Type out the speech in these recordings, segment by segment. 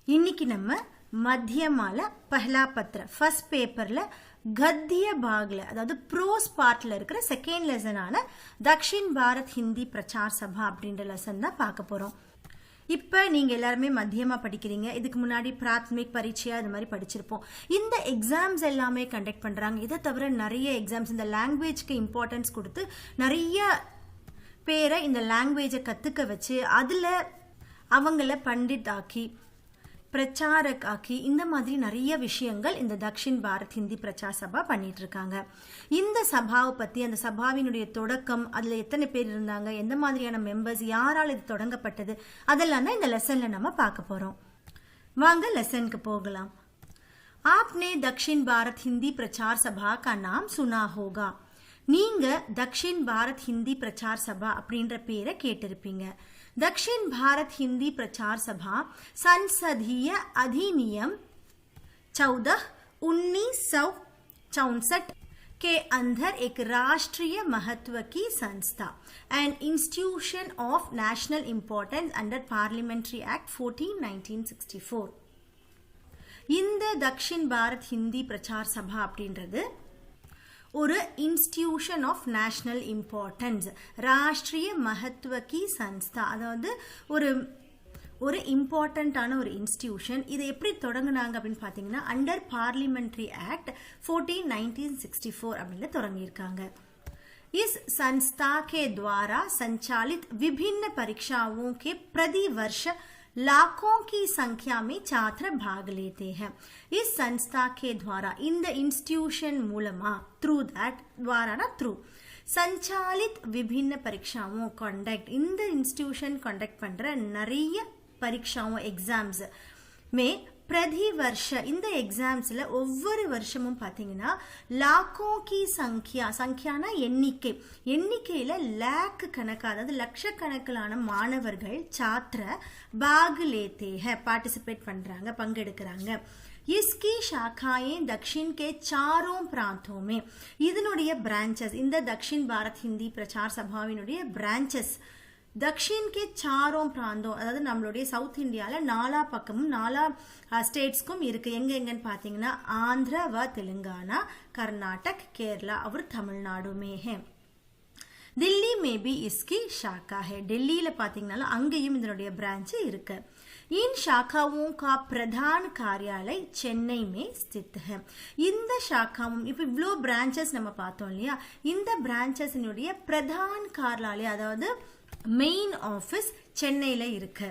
இன்னைக்கு நம்ம மத்தியமால பஹலா பத்ர ஃபர்ஸ்ட் பேப்பர்ல கத்திய பாக்ல அதாவது ப்ரோஸ் பார்ட்ல இருக்கிற செகண்ட் லெசனான தக்ஷின் பாரத் ஹிந்தி பிரச்சார் சபா அப்படின்ற லெசன் தான் பார்க்க போறோம். இப்போ நீங்க எல்லாருமே மத்தியமா படிக்கிறீங்க. இதுக்கு முன்னாடி பிராத்மிக் பரீட்சையா இது மாதிரி படிச்சிருப்போம். இந்த எக்ஸாம்ஸ் எல்லாமே கண்டக்ட் பண்றாங்க. இதை தவிர நிறைய எக்ஸாம்ஸ் இந்த லாங்குவேஜ்க்கு இம்பார்ட்டன்ஸ் கொடுத்து நிறைய பேரை இந்த லாங்குவேஜை கத்துக்க வச்சு அதுல அவங்கள பண்டிட் ஆக்கி பிரச்சாரக் ஆக்கி இந்த மாதிரி நிறைய விஷயங்கள் இந்த தக்ஷின் பாரத் ஹிந்தி பிரச்சார் சபா பண்ணிட்டு இருக்காங்க. இந்த சபாவை பத்தி, அந்த சபாவினுடைய தொடக்கம், அதுல எத்தனை பேர் இருந்தாங்க, எந்த மாதிரியான மெம்பர்ஸ், யாரால் இது தொடங்கப்பட்டது, அதெல்லாம் தான் இந்த லெசன்ல நம்ம பார்க்க போறோம். வாங்க லெசனுக்கு போகலாம். आपने दक्षिण भारत हिंदी प्रचार सभा का नाम सुना होगा. நீங்க தக்ஷின் பாரத் ஹிந்தி பிரச்சார் சபா அப்படின்ற பேரை கேட்டிருப்பீங்க. दक्षिण भारत हिंदी प्रचार सभा संसदीय अधिनियम 14/1964 के अंदर एक राष्ट्रीय महत्व की संस्था and institution of national importance under parliamentary act 14/1964. இந்த தக்ஷின் பாரத் ஹிந்தி பிரச்சார் சபா அப்படின்றது ஒரு இன்ஸ்டிடியூஷன் ஆஃப் நேஷனல் இம்பார்ட்டன்ஸ், ராஷ்ட்ரிய மகத்துவ கி சன்ஸ்தா, அதாவது ஒரு இம்பார்ட்டண்ட்டான ஒரு இன்ஸ்டிடியூஷன். இதை எப்படி தொடங்கினாங்க அப்படின்னு பார்த்தீங்கன்னா அண்டர் பார்லிமெண்ட்ரி ஆக்ட் 14/1964 அப்படின்னு தொடங்கியிருக்காங்க. इस संस्था के द्वारा संचालित विभिन्न परीक्षाओं के प्रति वर्ष लाखों की संख्या में छात्र भाग लेते हैं. इस संस्था के द्वारा இந்த इंस्टीट्यूशन मूलमा थ्रू दैट द्वारा ना थ्रू संचालित विभिन्न परीक्षाओं कंडक्ट, இந்த इंस्टीट्यूशन कंडक्ट பண்ற நிறைய பரீட்சாவும் எக்ஸாம்ஸ் में प्रति वर्ष இந்த எக்ஸாம்ஸ்ல ஒவ்வொரு வருஷமும் பாத்தீங்கன்னா லாக்கோ கி சங்கியானா எண்ணிக்கையில லேக் கணக்கா, அதாவது லட்சக்கணக்கிலான மாணவர்கள் छात्र भाग लेते हैं, பார்ட்டிசிபேட் பண்றாங்க, பங்கெடுக்கிறாங்க. इसकी शाखाएं दक्षिण के चारों प्रांतों में, இதனுடைய பிரான்ச்சஸ், இந்த தக்ஷின் பாரத் ஹிந்தி பிரச்சார் சபாவினுடைய பிரான்ச்சஸ் தக்ஷின் கே சாரோம் பிராந்தம், அதாவது நம்மளுடைய சவுத் இந்தியாவில் 4 பக்கமும் 4 ஸ்டேட்ஸ்க்கும் இருக்கு. எங்கன்னு பார்த்தீங்கன்னா ஆந்திரா व तेलंगाना, कर्नाटक, केरला और तमिलनाडु में है. दिल्ली में भी इसकी शाखा है. டெல்லியில பார்த்தீங்கன்னா அங்கேயும் இதனுடைய பிரான்ச் இருக்கு. इन शाखाओं का प्रधान कार्यालय चेन्नई में स्थित है. இந்த शाखाவும் இப்போ இவ்வளோ பிரான்ச்சஸ் நம்ம பார்த்தோம் இல்லையா, இந்த பிரான்ச்சஸினுடைய பிரதான் कार्यालय அதாவது मेन ऑफिस चेन्नईல இருக்கு.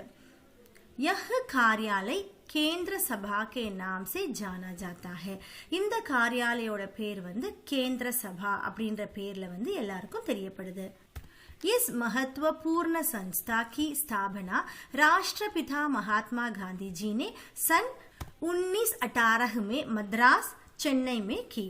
यह कार्यालय केंद्र सभा के नाम से जाना जाता है. இந்த कार्यालयोட பேர் வந்து கேந்திர சபா அப்படின்ற பேர்ல வந்து எல்லாருக்கும் தெரியப்படுது. इस महत्वपूर्ण संस्था की स्थापना राष्ट्रपिता महात्मा गांधी जी ने सन 1918 में मद्रास चेन्नई में की.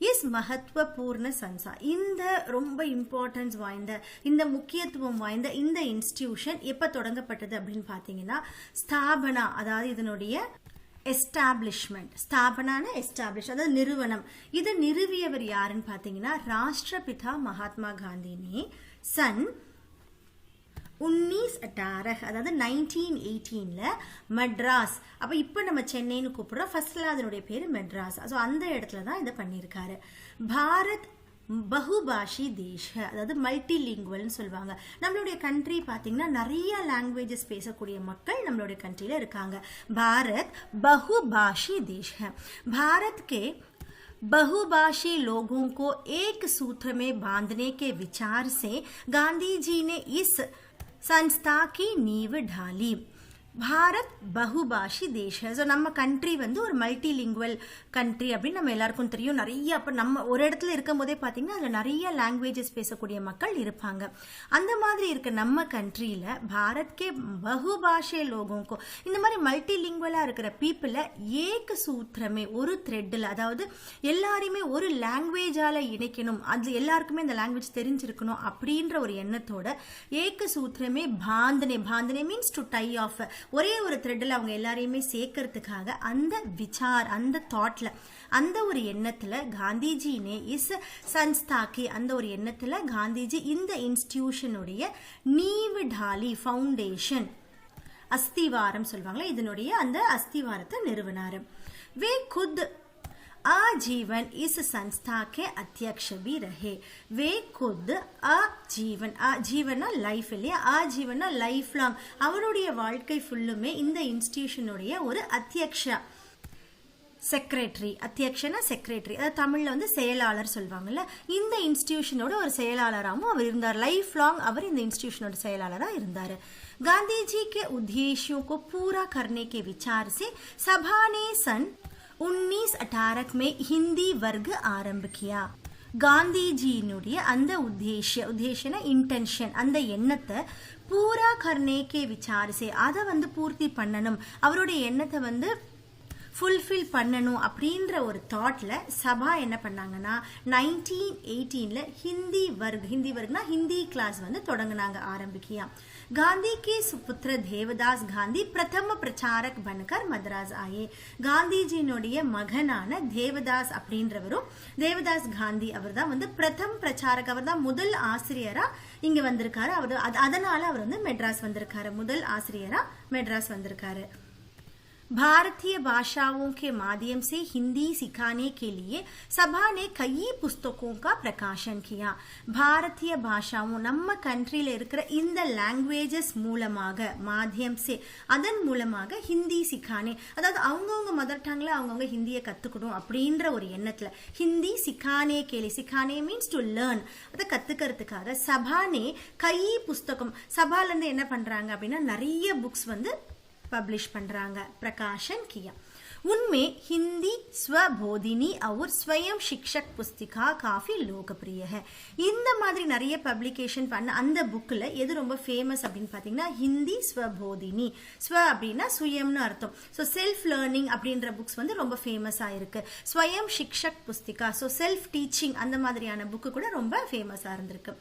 इस महत्वपूर्ण संस्था, இந்த ரொம்ப இம்பார்ட்டன்ஸ் வாய்ந்த, இந்த முக்கியத்துவம் வாய்ந்த இந்த இன்ஸ்டிடியூஷன் எப்ப தொடங்கப்பட்டது அப்படின்னு பாத்தீங்கன்னா ஸ்தாபனா, அதாவது இதனுடைய எஸ்டாப்ளிஷ்மெண்ட், ஸ்தாபனான எஸ்டாப்ளிஷ் அதாவது நிறுவனம். இதை நிறுவியவர் யாருன்னு பாத்தீங்கன்னா ராஷ்டிரபிதா மகாத்மா காந்தினே சன் 1918 அதாவது 1918ல மட்ராஸ், அப்ப இப்ப நம்ம சென்னைன்னு கூப்பிடுறோம், ஃபர்ஸ்ட்ல அதனுடைய பேரு மெட்ராஸ், ஸோ அந்த இடத்துல தான் இதை பண்ணியிருக்காரு. பாரத் பகுபாஷி தேஷ், அதாவது மல்டிலிங்குவல்னு சொல்லுவாங்க. நம்மளுடைய கண்ட்ரி பார்த்தீங்கன்னா நிறைய லாங்குவேஜஸ் பேசக்கூடிய மக்கள் நம்மளுடைய கண்ட்ரியில இருக்காங்க. பாரத் बहुभाषी देश है. भारत के बहुभाषी लोगों को एक सूत्र में बांधने के विचार से गांधी जी ने इस संस्था की नींव ढाली. பாரத் பகுபாஷி தேஷ், ஸோ நம்ம கண்ட்ரி வந்து ஒரு மல்டிலிங்குவல் கண்ட்ரி அப்படின்னு நம்ம எல்லாருக்கும் தெரியும். நிறைய அப்போ நம்ம ஒரு இடத்துல இருக்கும் போதே பார்த்தீங்கன்னா அதில் நிறைய லாங்குவேஜஸ் பேசக்கூடிய மக்கள் இருப்பாங்க. அந்த மாதிரி இருக்க நம்ம கண்ட்ரியில் பாரத்கே பகுபாஷே லோகோங்கோ, இந்த மாதிரி மல்டிலிங்குவலாக இருக்கிற பீப்புளை ஏக சூத்திரமே, ஒரு த்ரெட்டில், அதாவது எல்லாரையுமே ஒரு லாங்குவேஜால் இணைக்கணும், அது எல்லாருக்குமே இந்த லாங்குவேஜ் தெரிஞ்சிருக்கணும் அப்படின்ற ஒரு எண்ணத்தோட ஏக சூத்திரமே பாந்தனே மீன்ஸ் டு டை ஆஃப், ஒரே ஒரு த்ரெட்ல அவங்க எல்லாரையுமே சேர்க்கறதுக்காக அந்த விசார், அந்த தாட்ல, அந்த ஒரு எண்ணத்துல காந்திஜினே இஸ் சன்ஸ்தாக்கி, அந்த ஒரு எண்ணத்துல காந்திஜி இந்த இன்ஸ்டிடியூஷனுடைய நீவ் டாலி ஃபவுண்டேஷன் அஸ்திவாரம் சொல்வாங்களே, இதனுடைய அந்த அஸ்திவாரத்தை நிறுவனாரு. वे खुद आजीवन इस संस्था के अध्यक्ष भी रहे. वे खुद आजीवन லைஃப் இல்லையா, ஆஜீவனா லைஃப் லாங், அவருடைய வாழ்க்கை ஃபுல்லுமே இந்த இன்ஸ்டிடியூஷனுடைய ஒரு அத்தியக்ஷா, செக்ரட்டரி, அத்தியக்ஷனா செக்ரட்டரி, அதாவது தமிழ்ல வந்து செயலாளர் சொல்வாங்கல்ல, இந்த இன்ஸ்டிடியூஷனோட ஒரு செயலாளராகவும் அவர் இருந்தார். லைஃப் லாங் அவர் இந்த இன்ஸ்டிடியூஷனோட செயலாளராக இருந்தார். गांधी जी के उद्देश्यों को पूरा करने के विचार से सभा ने सन 1918 में हिंदी वर्ग आरंभ किया. காந்திஜியினுடைய அந்த உத்தேஷன இன்டென்ஷன், அந்த எண்ணத்தை பூரா கர்னேக்கே விசாரிசே, அதை வந்து பூர்த்தி பண்ணணும், அவருடைய எண்ணத்தை வந்து ஃபுல்ஃபில் பண்ணணும் அப்படின்ற ஒரு தாட்ல சபா என்ன பண்ணாங்கன்னா 1918ல ஹிந்தி வர்க்னா ஹிந்தி கிளாஸ் வந்து தொடங்கினாங்க, ஆரம்பிக்கியா. गांधी के सुपुत्र देवदास गांधी प्रथम प्रचारक बनकर मद्रास आए. காந்திஜியினுடைய மகனான தேவதாஸ் அப்படின்றவரும், தேவதாஸ் காந்தி அவர் தான் வந்து பிரதம் பிரச்சாரக், அவர் தான் முதல் ஆசிரியரா இங்க வந்திருக்காரு. அவர் அதனால அவர் வந்து மெட்ராஸ் வந்திருக்காரு, முதல் ஆசிரியரா மெட்ராஸ் வந்திருக்காரு. भारतीय भाषाओं के माध्यम से हिंदी सिखाने के लिए सभा ने कई पुस्तकों का प्रकाशन किया. भारतीय भाषाओं நம்ம கண்ட்ரியில இருக்கிற இந்த லாங்குவேஜஸ் மூலமாக, மாத்தியம் சே, அதன் மூலமாக ஹிந்தி சிக்கானே, அதாவது அவங்கவுங்க மதர் டங்ல அவங்கவுங்க ஹிந்தியை கத்துக்கணும் அப்படின்ற ஒரு எண்ணத்துல ஹிந்தி சிக்கானே கேலி, சிக்கானே மீன்ஸ் டு லேர்ன், அதை கத்துக்கிறதுக்காக சபானே கை புஸ்தகம், சபால இருந்து என்ன பண்றாங்க அப்படின்னா நிறைய புக்ஸ் வந்து पब्लिश பண்றாங்க, प्रकाशन किया. उनमें हिंदी स्वबोधिनी और स्वयं शिक्षक पुस्तिका काफी लोकप्रिय है. இந்த மாதிரி நிறைய பப்ளிகேஷன் பண்ண அந்த புக்ல எது ரொம்ப ஃபேமஸ் அப்படின்னு பாத்தீங்கன்னா ஹிந்தி ஸ்வபோதினி, ஸ்வ அப்படின்னா சுயம்னு அர்த்தம், ஸோ செல்ஃப் லேர்னிங் அப்படின்ற புக்ஸ் வந்து ரொம்ப ஃபேமஸா இருக்கு. ஸ்வயம் शिक्षक पुस्तिका, ஸோ செல்ஃப் டீச்சிங், அந்த மாதிரியான புக்கு கூட ரொம்ப ஃபேமஸா இருந்திருக்கு.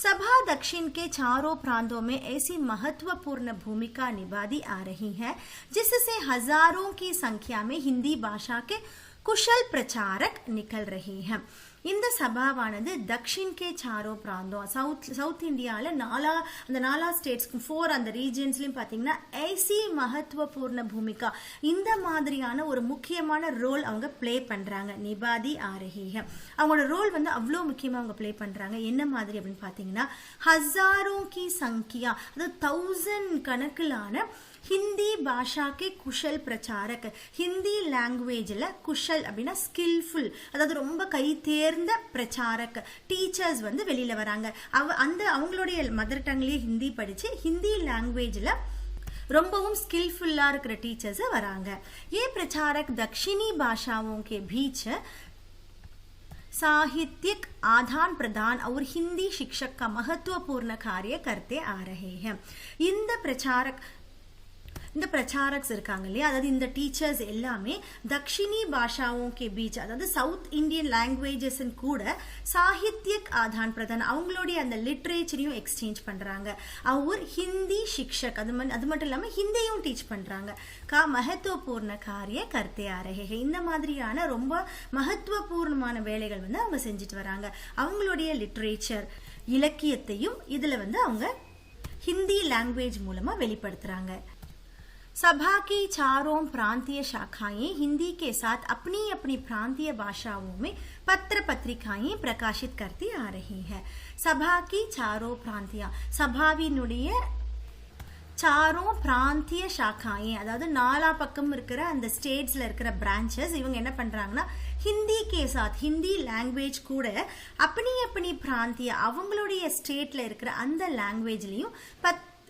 सभा दक्षिण के चारों प्रांतों में ऐसी महत्वपूर्ण भूमिका निभाती आ रही है जिससे हजारों की संख्या में हिंदी भाषा के कुशल प्रचारक निकल रहे हैं. இந்த சபாவானது தக்ஷின் கே சாரோ பிராந்தம், சவுத் இந்தியாவில் அந்த நாலா ஸ்டேட்ஸ்க்கும் 4 அந்த ரீஜியன்ஸ்லயும் பாத்தீங்கன்னா ஐசி மகத்துவபூர்ண பூமிகா, இந்த மாதிரியான ஒரு முக்கியமான ரோல் அவங்க பிளே பண்றாங்க. நிபாதி ஆரஹிஹ, அவங்களோட ரோல் வந்து அவ்வளோ முக்கியமா அவங்க பிளே பண்றாங்க. என்ன மாதிரி அப்படின்னு பாத்தீங்கன்னா ஹசாரோ கி சங்கியா, அதாவது 1000 கணக்கிலான ஹிந்தி பாஷா கே குஷல் பிரச்சாரக், ஹிந்தி லாங்குவேஜ்ல குஷல் அப்படின்னா ஸ்கில்ஃபுல், அதாவது ரொம்ப கை தேர்ந்த பிரச்சாரக், டீச்சர்ஸ் வந்து வெளியில வராங்க. அவங்களுடைய மதர் டங்லயே ஹிந்தி படிச்சு ஹிந்தி லாங்குவேஜ்ல ரொம்பவும் ஸ்கில்ஃபுல்லா இருக்கிற டீச்சர்ஸ் வராங்க. ये प्रचारक दक्षिणी भाषाओं के बीच साहित्यिक आदान प्रदान और हिंदी शिक्षक का महत्वपूर्ण कार्य करते आ रहे हैं. இந்த பிரச்சாரக்ஸ் இருக்காங்க இல்லையா, அதாவது இந்த டீச்சர்ஸ் எல்லாமே தக்ஷிணி பாஷாவோं के बीच, அதாவது சவுத் இந்தியன் லாங்குவேஜஸ் கூட சாகித்யக் ஆதான் பிரதான், அவங்களுடைய அந்த லிட்ரேச்சரையும் எக்ஸ்சேஞ்ச் பண்றாங்க. அவர் ஹிந்தி शिक्षक, அது மட்டும் இல்லாம ஹிந்தியும் டீச் பண்றாங்க. கா மகத்துவபூர்ண காரிய கர்த்தே ஆ ரஹே ஹே, இந்த மாதிரியான ரொம்ப மகத்துவபூர்ணமான வேலைகள் வந்து அவங்க செஞ்சுட்டு வராங்க. அவங்களுடைய லிட்ரேச்சர், இலக்கியத்தையும் இதுல வந்து அவங்க ஹிந்தி லாங்குவேஜ் மூலமா வெளிப்படுத்துறாங்க. सभा की चारों प्रांतीय शाखाएं हिंदी के साथ अपनी अपनी प्रांतीय भाषाओं में पत्र पत्रिकाएं प्रकाशित करती आ रही है. सभा की चारों प्रांतीय, சபாவினுடைய चारों प्रांतीय शाखाएं, அதாவது நாலா பக்கம் இருக்கிற அந்த ஸ்டேட்ஸ்ல இருக்கிற பிரான்ச்சஸ், இவங்க என்ன பண்றாங்கன்னா ஹிந்தி கே சாத், ஹிந்தி லாங்குவேஜ் கூட अपनी अपनी प्रांतीय, அவங்களுடைய ஸ்டேட்ல இருக்கிற அந்த லாங்குவேஜ்லயும்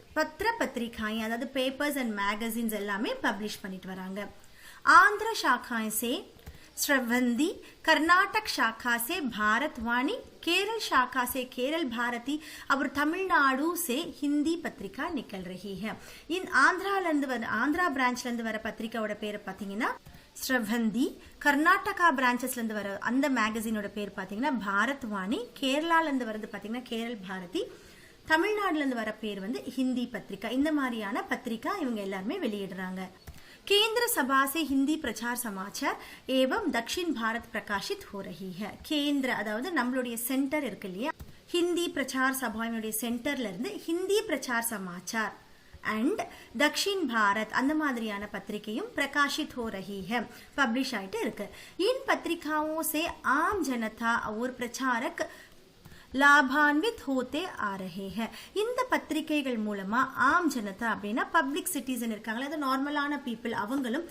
பத்திர பத்திரிகாएं, அதாவது பேப்பர்ஸ் அண்ட் மேகசின்ஸ் எல்லாமே பப்ளிஷ் பண்ணிட்டு வராங்க. आंध्र शाखा से श्रवंदी, कर्नाटक शाखा से भारतवाणी, केरल शाखा से केरल भारती और तमिलनाडु से हिंदी पत्रिका निकल रही है. इन आंध्रा ब्रांचல இருந்து வர பத்திரிகையோட பேர் பாத்தீங்கன்னா ஸ்ரவந்தி, கர்நாடகா பிரான்ச்சஸ்ல இருந்து வர அந்த மேகசினோட பேர் பாத்தீங்கன்னா பாரத்வாணி, கேரளால இருந்து வரது பாத்தீங்கன்னா கேரல் பாரதி, தமிழ்நாடுல இருந்து வர பேர் வந்து ஹிந்தி பத்திரிகா. இந்த மாதிரியான பத்திரிகா இவங்க எல்லாருமே வெளியிடுறாங்க. केंद्र सभा से हिंदी प्रचार समाचार एवं दक्षिण भारत प्रकाशित हो रही है. केंद्र அதாவது நம்மளுடைய சென்டர் இருக்கு இல்லையா, ஹிந்தி பிரச்சார் சபாவினுடைய சென்டர்ல இருந்து ஹிந்தி பிரச்சார் சமாச்சார் एंड दक्षिण भारत அந்த மாதிரியான பத்திரிகையும் प्रकाशित हो रही है पब्लिश ஆயிட்டு இருக்கு इन पत्रिकाओं से आम जनता और प्रचारक लाभान्वित होते आ रहे हैं இந்த பத்திரிகைகள் மூலமா ஆம் ஜனதா அப்படின்னா பப்ளிக் சிட்டிசன் இருக்காங்களா அது நார்மலான பீப்புள் அவங்களும்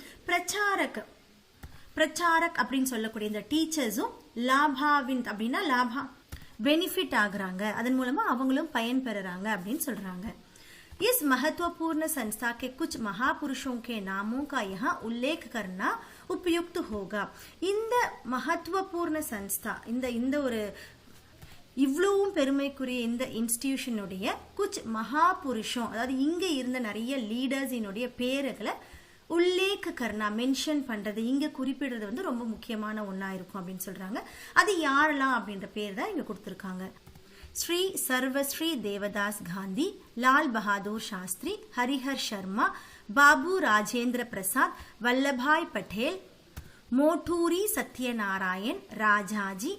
பிரச்சாரக் அப்படின்னு சொல்லக்கூடிய இந்த டீச்சர்ஸும் லாபாவிந்த் அப்படின்னா லாபா बेनिफिट ஆகுறாங்க அதன் மூலமா அவங்களும் பயன் பெறறாங்க அப்படினு சொல்றாங்க इस महत्वपूर्ण संस्था के कुछ महापुरुषों के नामों का यहाँ उल्लेख करना उपयुक्त होगा இந்த महत्वपूर्ण संस्था இந்த ஒரு இவ்வளவும் பெருமைக்குரிய இந்த இன்ஸ்டிடியூஷனுடைய कुछ महापुरुषों அதாவது இங்க இருந்த நிறைய லீடர்ஸினுடைய பேர்களை உல்லேख करना மென்ஷன் பண்றது இங்க குறிப்பிடுறது வந்து ரொம்ப முக்கியமான ஒண்ணா இருக்கும் அப்படினு சொல்றாங்க அது யாரெல்லாம் அப்படிங்கற பேர் தான் இங்க கொடுத்திருக்காங்க श्री सर्वश्री देवदास गांधी लाल बहादुर शास्त्री हरिहर शर्मा बाबू राजेंद्र प्रसाद वल्लभाई पटेल मोटूरी सत्यनारायण राजाजी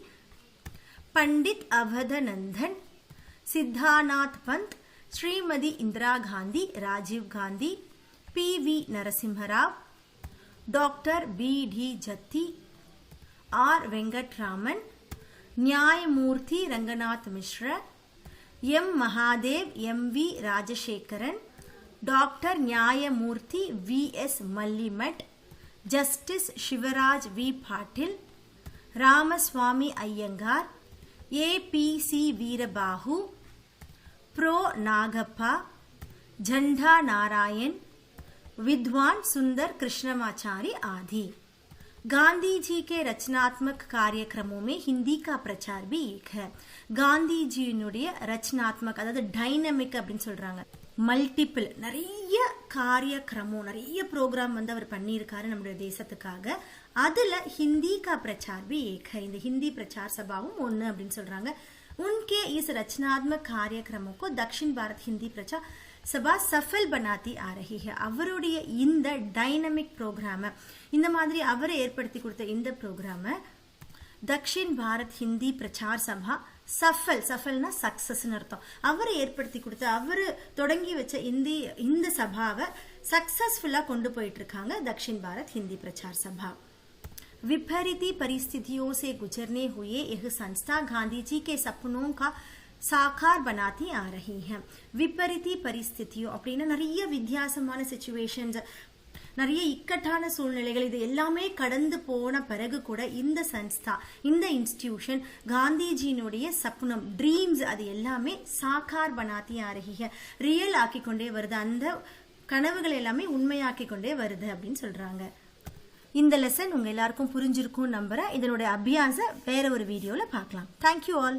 पंडित अवधनंदन सिद्धानाथ Pant Shrimati Indira Gandhi Rajiv Gandhi PV. नरसिम्हराव doctor BD. Jatti are Venkataraman न्यायमूर्ति रंगनाथ मिश्र M Mahadev MV. Rajasekharan doctor न्यायमूर्ति VS. मल्लिमठ justice Shivraj we. Patil Ramaswamy Iyengar ए.पी.सी. वीरबाहु pro Nagappa झंडा नारायण विद्वान सुंदर कृष्णमाचारी आदि गांधी जी के रचनात्मक कार्यक्रमों में हिंदी का प्रचार भी एक है गांधी जी नुடைய रचनात्मक அதாவது டைனமிக் அப்படினு சொல்றாங்க மல்டிபிள் நிறைய காரியக்ரமம் நிறைய ப்ரோகிராம் வந்து அவர் பண்ணியிருக்காரு நம்மளுடைய தேசத்துக்காக அதுல हिंदी का प्रचार भी एक है இந்த हिंदी प्रचार सभाவும் ஒன்னு அப்படினு சொல்றாங்க उनके इस रचनात्मक कार्यक्रमों को दक्षिण भारत हिंदी प्रचार सभा सफल बनाती आ रही है அவருடைய இந்த டைனமிக் ப்ரோகிராம் இந்த மாதிரி அவர் ஏற்படுத்தி கொடுத்த இந்த ப்ரோகிராம் दक्षिण भारत हिंदी प्रचार सभा சஃபல்னா சக்சஸ்னு அர்த்தம் அவர் ஏற்படுத்தி கொடுத்த அவர் தொடங்கி வச்ச இந்த சபாவை சக்சஸ்ஃபுல்லா கொண்டு போயிட்டு இருக்காங்க दक्षिण भारत हिंदी प्रचार सभा विपरीत परिस्थितियों से गुजरने हुए यह संस्था गांधी जी के सपनों का साकार बनाती आ रही है विपरीत परिस्थितियों அப்படினா நிறைய வித்தியாசமான சிச்சுவேஷன்ஸ் நிறைய இக்கட்டான சூழ்நிலைகள் இது எல்லாமே கடந்து போன பிறகு கூட இந்த சன்ஸ்தா இந்த இன்ஸ்டிடியூஷன் காந்திஜியினுடைய சப்னம் ட்ரீம்ஸ் அது எல்லாமே சாகார் बनाती आ रही है ரியல் ஆக்கி கொண்டே வருது அந்த கனவுகள் எல்லாமே உண்மையாக்கி கொண்டே வருது அப்படினு சொல்றாங்க இந்த லெசன் உங்க எல்லாருக்கும் புரிஞ்சிருக்கும் நம்புறேன் இதனுடைய அபியாச வேற ஒரு வீடியோல பார்க்கலாம் Thank you all